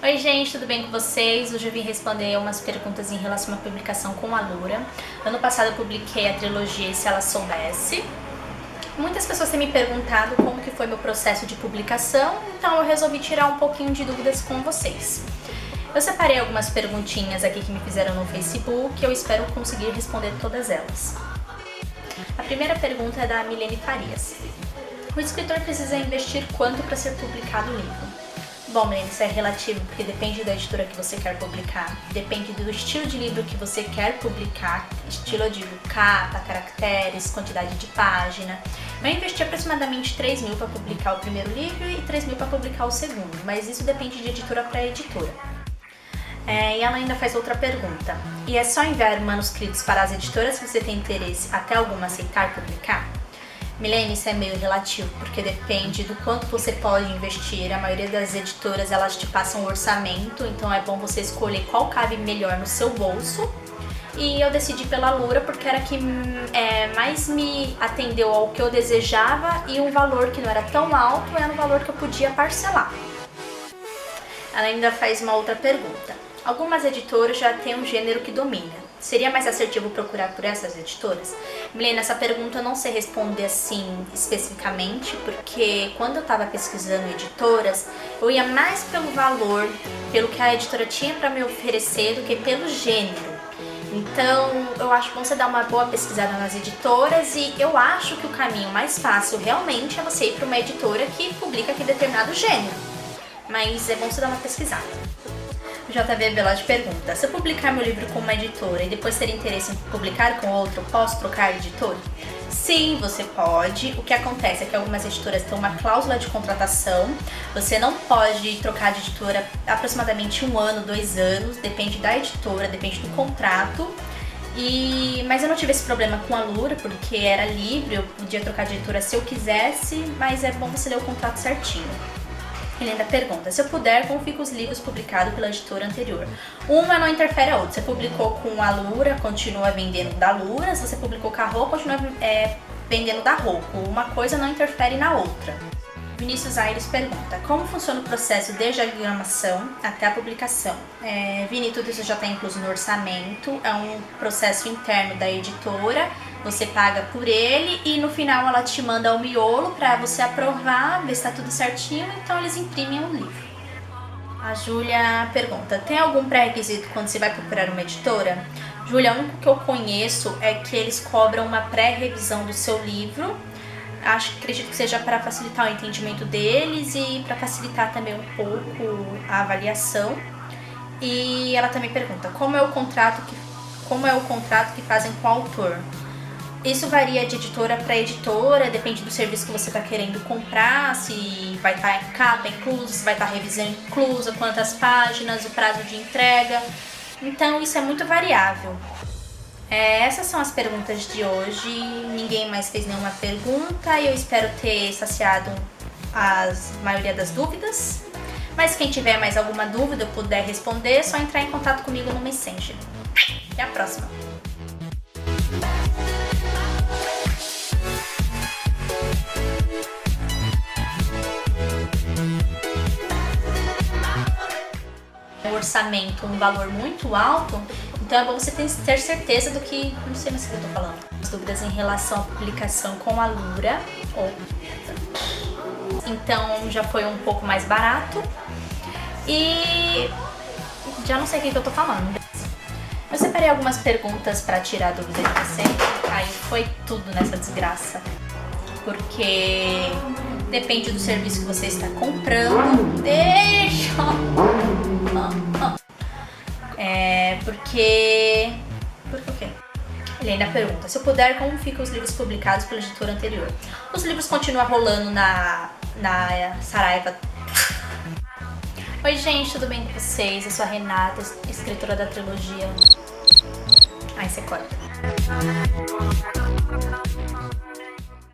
Oi gente, tudo bem com vocês? Hoje eu vim responder umas perguntas em relação à publicação com a Lura. Ano passado eu publiquei a trilogia E Se Ela Soubesse. Muitas pessoas têm me perguntado como que foi meu processo de publicação, então eu resolvi tirar um pouquinho de dúvidas com vocês. Eu separei algumas perguntinhas aqui que me fizeram no Facebook e eu espero conseguir responder todas elas. A primeira pergunta é da Milene Farias. O escritor precisa investir quanto para ser publicado o livro? Bom, Milene, isso é relativo porque depende da editora que você quer publicar, depende do estilo de livro que você quer publicar, estilo eu digo capa, caracteres, quantidade de página. Eu investi aproximadamente 3 mil para publicar o primeiro livro e 3 mil para publicar o segundo, mas isso depende de editora para editora. E ela ainda faz outra pergunta. E é só enviar manuscritos para as editoras se você tem interesse até alguma aceitar publicar? Milene, isso é meio relativo, porque depende do quanto você pode investir. A maioria das editoras, elas te passam um orçamento, então é bom você escolher qual cabe melhor no seu bolso. E eu decidi pela Lura porque era a que mais me atendeu ao que eu desejava e um valor que não era tão alto, era um valor que eu podia parcelar. Ela ainda faz uma outra pergunta. Algumas editoras já têm um gênero que domina. Seria mais assertivo procurar por essas editoras? Milene, essa pergunta eu não sei responder assim especificamente, porque quando eu estava pesquisando editoras, eu ia mais pelo valor, pelo que a editora tinha para me oferecer, do que pelo gênero. Então, eu acho bom você dar uma boa pesquisada nas editoras e eu acho que o caminho mais fácil realmente é você ir para uma editora que publica aquele determinado gênero. Mas é bom você dar uma pesquisada. O JV Belade pergunta, se eu publicar meu livro com uma editora e depois ter interesse em publicar com outra, posso trocar de editora? Sim, você pode. O que acontece é que algumas editoras têm uma cláusula de contratação. Você não pode trocar de editora aproximadamente 1 ano, 2 anos, depende da editora, depende do contrato. Mas eu não tive esse problema com a Lura, porque era livre, eu podia trocar de editora se eu quisesse, mas é bom você ler o contrato certinho. Ele ainda pergunta, se eu puder, como ficam os livros publicados pela editora anterior? Uma não interfere a outra. Você publicou com a Lura, continua vendendo da Lura. Se você publicou com a Rô, continua vendendo da Rô. Uma coisa não interfere na outra. Vinícius Aires pergunta, como funciona o processo desde a diagramação até a publicação? Vini, tudo isso já está incluso no orçamento, é um processo interno da editora, você paga por ele e no final ela te manda o miolo para você aprovar, ver se está tudo certinho, então eles imprimem o livro. A Júlia pergunta, tem algum pré-requisito quando você vai procurar uma editora? Júlia, o único que eu conheço é que eles cobram uma pré-revisão do seu livro. Acredito que seja para facilitar o entendimento deles e para facilitar também um pouco a avaliação. E ela também pergunta, como é o contrato que fazem com o autor? Isso varia de editora para editora, depende do serviço que você está querendo comprar, se vai estar capa inclusa, se vai estar revisão inclusa, quantas páginas, o prazo de entrega. Então isso é muito variável. Essas são as perguntas de hoje, ninguém mais fez nenhuma pergunta e eu espero ter saciado a maioria das dúvidas. Mas quem tiver mais alguma dúvida ou puder responder, é só entrar em contato comigo no Messenger. Até a próxima! Um orçamento, um valor muito alto, então é bom você ter certeza do que, não sei mais o que eu tô falando. As dúvidas em relação à publicação com a Lura, então já foi um pouco mais barato e já não sei o que eu tô falando. Eu separei algumas perguntas para tirar a dúvida de você, aí foi tudo nessa desgraça, porque depende do serviço que você está comprando. Porque o quê? Ele ainda pergunta, se eu puder, como ficam os livros publicados pela editora anterior? Os livros continuam rolando na Saraiva. Oi gente, tudo bem com vocês? Eu sou a Renata, escritora da trilogia. Aí você corta.